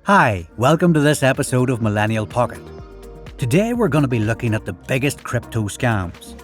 Hi, welcome to this episode of Millennial Pocket. Today we're going to be looking at the biggest crypto scams.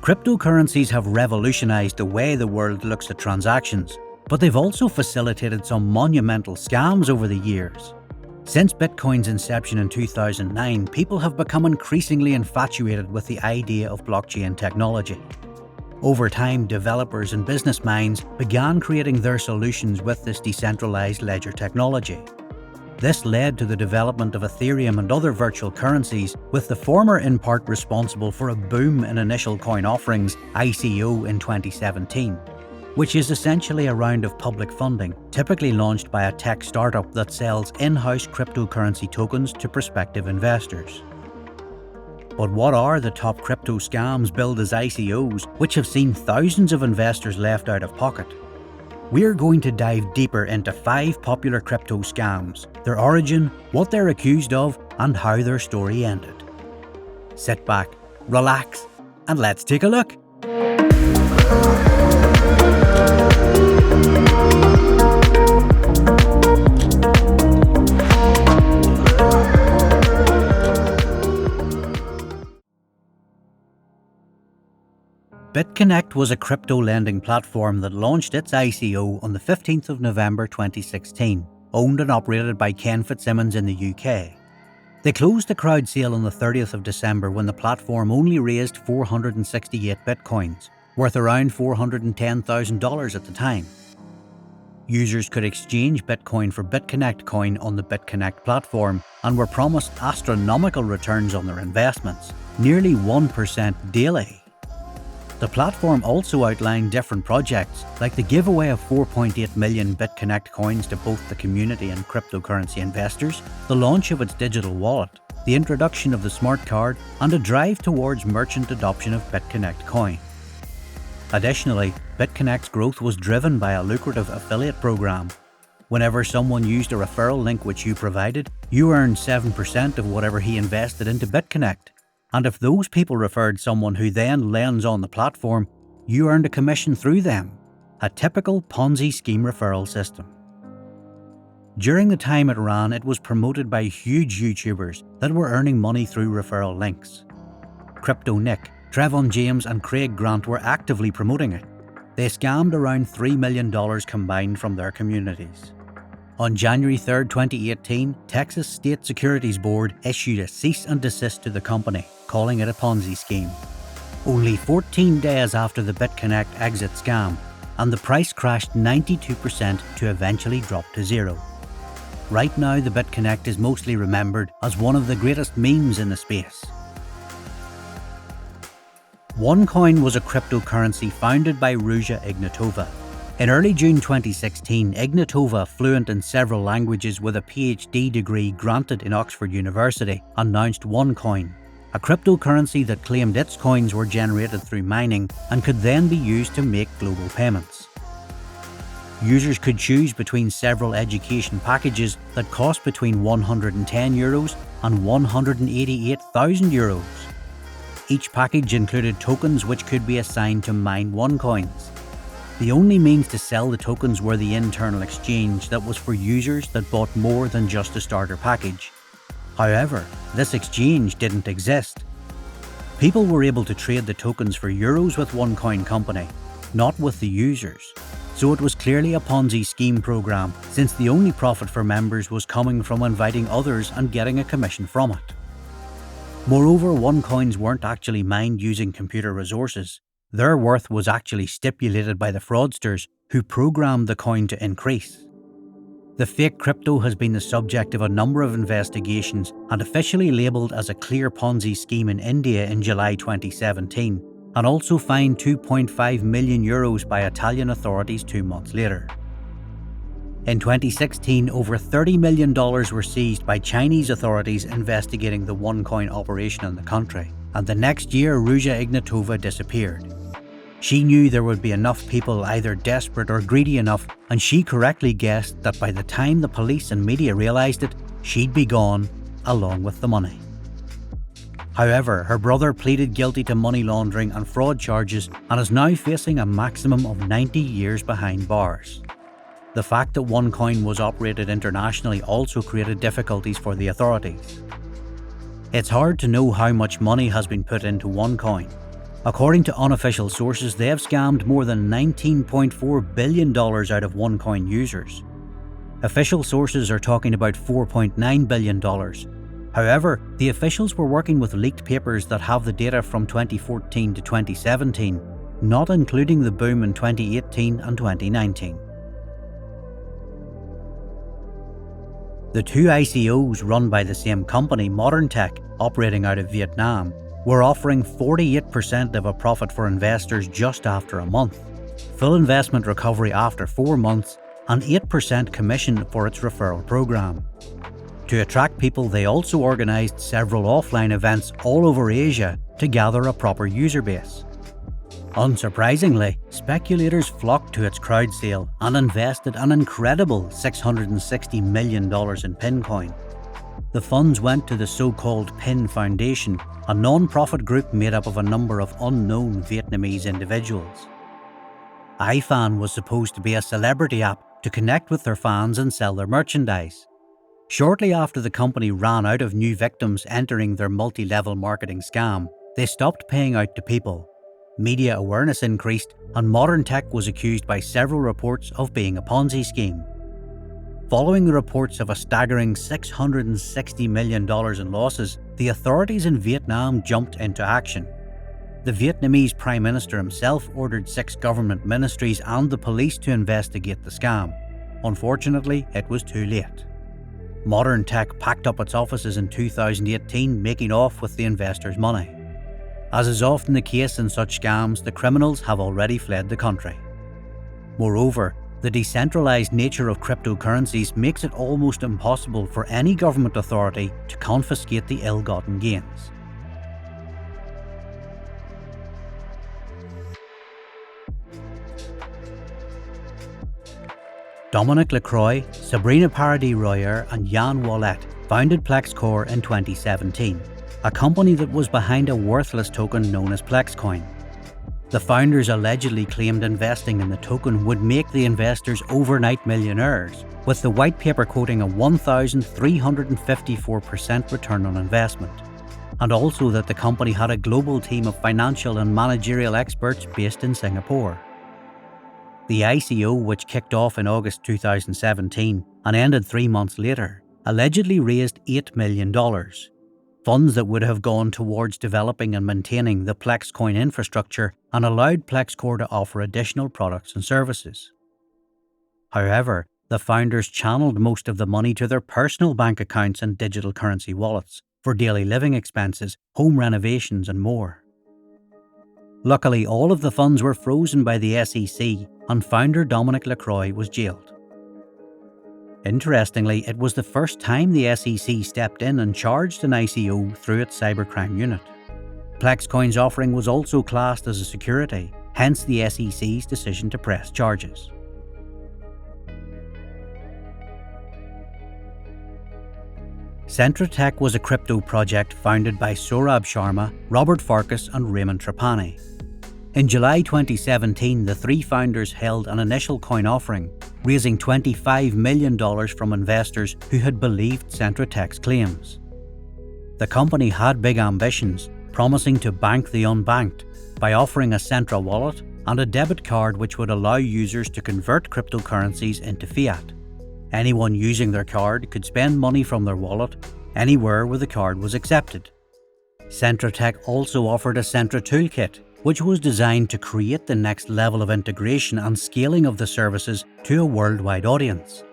Cryptocurrencies have revolutionized the way the world looks at transactions, but they've also facilitated some monumental scams over the years. Since Bitcoin's inception in 2009, people have become increasingly infatuated with the idea of blockchain technology. Over time, developers and business minds began creating their solutions with this decentralized ledger technology. This led to the development of Ethereum and other virtual currencies, with the former in part responsible for a boom in initial coin offerings, ICO, in 2017, which is essentially a round of public funding, typically launched by a tech startup that sells in-house cryptocurrency tokens to prospective investors. But what are the top crypto scams billed as ICOs, which have seen thousands of investors left out of pocket? We're going to dive deeper into 5 popular crypto scams, their origin, what they're accused of, and how their story ended. Sit back, relax, and let's take a look. Bitconnect was a crypto lending platform that launched its ICO on the 15th of November 2016, owned and operated by Ken Fitzsimmons in the UK. They closed the crowd sale on the 30th of December when the platform only raised 468 bitcoins, worth around $410,000 at the time. Users could exchange Bitcoin for Bitconnect coin on the Bitconnect platform and were promised astronomical returns on their investments, nearly 1% daily. The platform also outlined different projects, like the giveaway of 4.8 million Bitconnect coins to both the community and cryptocurrency investors, the launch of its digital wallet, the introduction of the smart card, and a drive towards merchant adoption of Bitconnect coin. Additionally, Bitconnect's growth was driven by a lucrative affiliate program. Whenever someone used a referral link which you provided, you earned 7% of whatever he invested into Bitconnect. And if those people referred someone who then lends on the platform, you earned a commission through them, a typical Ponzi scheme referral system. During the time it ran, it was promoted by huge YouTubers that were earning money through referral links. Crypto Nick, Trevon James and Craig Grant were actively promoting it. They scammed around $3 million combined from their communities. On January 3, 2018, Texas State Securities Board issued a cease and desist to the company, calling it a Ponzi scheme. Only 14 days after the Bitconnect exit scam, and the price crashed 92% to eventually drop to zero. Right now, the Bitconnect is mostly remembered as one of the greatest memes in the space. Onecoin was a cryptocurrency founded by Ruja Ignatova. In early June 2016, Ignatova, fluent in several languages with a PhD degree granted in Oxford University, announced Onecoin, a cryptocurrency that claimed its coins were generated through mining and could then be used to make global payments. Users could choose between several education packages that cost between €110 and €188,000. Each package included tokens which could be assigned to mine Onecoins. The only means to sell the tokens were the internal exchange that was for users that bought more than just a starter package. However, this exchange didn't exist. People were able to trade the tokens for euros with Onecoin company, not with the users. So it was clearly a Ponzi scheme program, since the only profit for members was coming from inviting others and getting a commission from it. Moreover, Onecoins weren't actually mined using computer resources. Their worth was actually stipulated by the fraudsters who programmed the coin to increase. The fake crypto has been the subject of a number of investigations and officially labelled as a clear Ponzi scheme in India in July 2017, and also fined €2.5 million by Italian authorities 2 months later. In 2016, over $30 million were seized by Chinese authorities investigating the Onecoin operation in the country, and the next year Ruja Ignatova disappeared. She knew there would be enough people either desperate or greedy enough, and she correctly guessed that by the time the police and media realised it, she'd be gone, along with the money. However, her brother pleaded guilty to money laundering and fraud charges and is now facing a maximum of 90 years behind bars. The fact that Onecoin was operated internationally also created difficulties for the authorities. It's hard to know how much money has been put into Onecoin. According to unofficial sources, they have scammed more than $19.4 billion out of Onecoin users. Official sources are talking about $4.9 billion. However, the officials were working with leaked papers that have the data from 2014 to 2017, not including the boom in 2018 and 2019. The two ICOs run by the same company, Centratech, operating out of Vietnam, were offering 48% of a profit for investors just after a month, full investment recovery after 4 months, and 8% commission for its referral program. To attract people, they also organised several offline events all over Asia to gather a proper user base. Unsurprisingly, speculators flocked to its crowd sale and invested an incredible $660 million in Pincoin. The funds went to the so-called Pin Foundation, a non-profit group made up of a number of unknown Vietnamese individuals. IFan was supposed to be a celebrity app to connect with their fans and sell their merchandise. Shortly after the company ran out of new victims entering their multi-level marketing scam, they stopped paying out to people. Media awareness increased, and Centratech was accused by several reports of being a Ponzi scheme. Following the reports of a staggering $660 million in losses, the authorities in Vietnam jumped into action. The Vietnamese Prime Minister himself ordered 6 government ministries and the police to investigate the scam. Unfortunately, it was too late. Centratech packed up its offices in 2018, making off with the investors' money. As is often the case in such scams, the criminals have already fled the country. Moreover, the decentralized nature of cryptocurrencies makes it almost impossible for any government authority to confiscate the ill-gotten gains. Dominic Lacroix, Sabrina Paradis-Royer and Jan Wallet founded Plexcoin in 2017, a company that was behind a worthless token known as Plexcoin. The founders allegedly claimed investing in the token would make the investors overnight millionaires, with the white paper quoting a 1,354% return on investment, and also that the company had a global team of financial and managerial experts based in Singapore. The ICO, which kicked off in August 2017 and ended 3 months later, allegedly raised $8 million, funds that would have gone towards developing and maintaining the Plexcoin infrastructure and allowed Plexcoin to offer additional products and services. However, the founders channeled most of the money to their personal bank accounts and digital currency wallets for daily living expenses, home renovations and more. Luckily, all of the funds were frozen by the SEC and founder Dominic Lacroix was jailed. Interestingly, it was the first time the SEC stepped in and charged an ICO through its cybercrime unit. Plexcoin's offering was also classed as a security, hence the SEC's decision to press charges. Centratech was a crypto project founded by Saurabh Sharma, Robert Farkas and Raymond Trapani. In July 2017, the 3 founders held an initial coin offering, raising $25 million from investors who had believed Centratech's claims. The company had big ambitions, promising to bank the unbanked by offering a Centra wallet and a debit card which would allow users to convert cryptocurrencies into fiat. Anyone using their card could spend money from their wallet anywhere where the card was accepted. Centratech also offered a Centra Toolkit, which was designed to create the next level of integration and scaling of the services to a worldwide audience,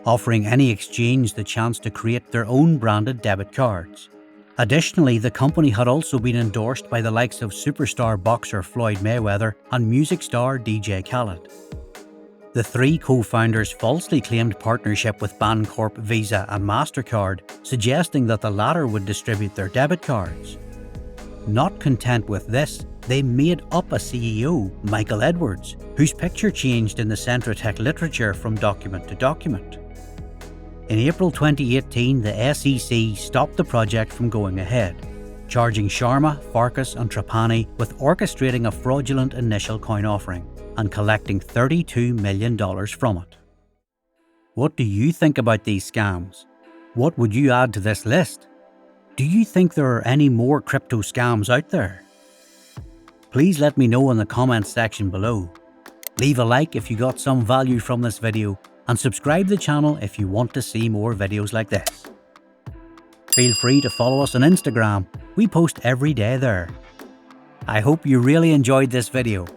offering any exchange the chance to create their own branded debit cards. Additionally, the company had also been endorsed by the likes of superstar boxer Floyd Mayweather and music star DJ Khaled. The 3 co-founders falsely claimed partnership with Bancorp, Visa and MasterCard, suggesting that the latter would distribute their debit cards. Not content with this, they made up a CEO, Michael Edwards, whose picture changed in the Centratech literature from document to document. In April 2018, the SEC stopped the project from going ahead, charging Sharma, Farkas and Trapani with orchestrating a fraudulent initial coin offering and collecting $32 million from it. What do you think about these scams? What would you add to this list? Do you think there are any more crypto scams out there? Please let me know in the comments section below. Leave a like if you got some value from this video, and subscribe to the channel if you want to see more videos like this. Feel free to follow us on Instagram, we post every day there. I hope you really enjoyed this video.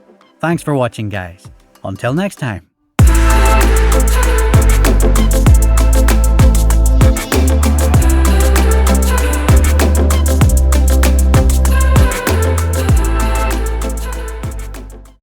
Thanks for watching, guys. Until next time.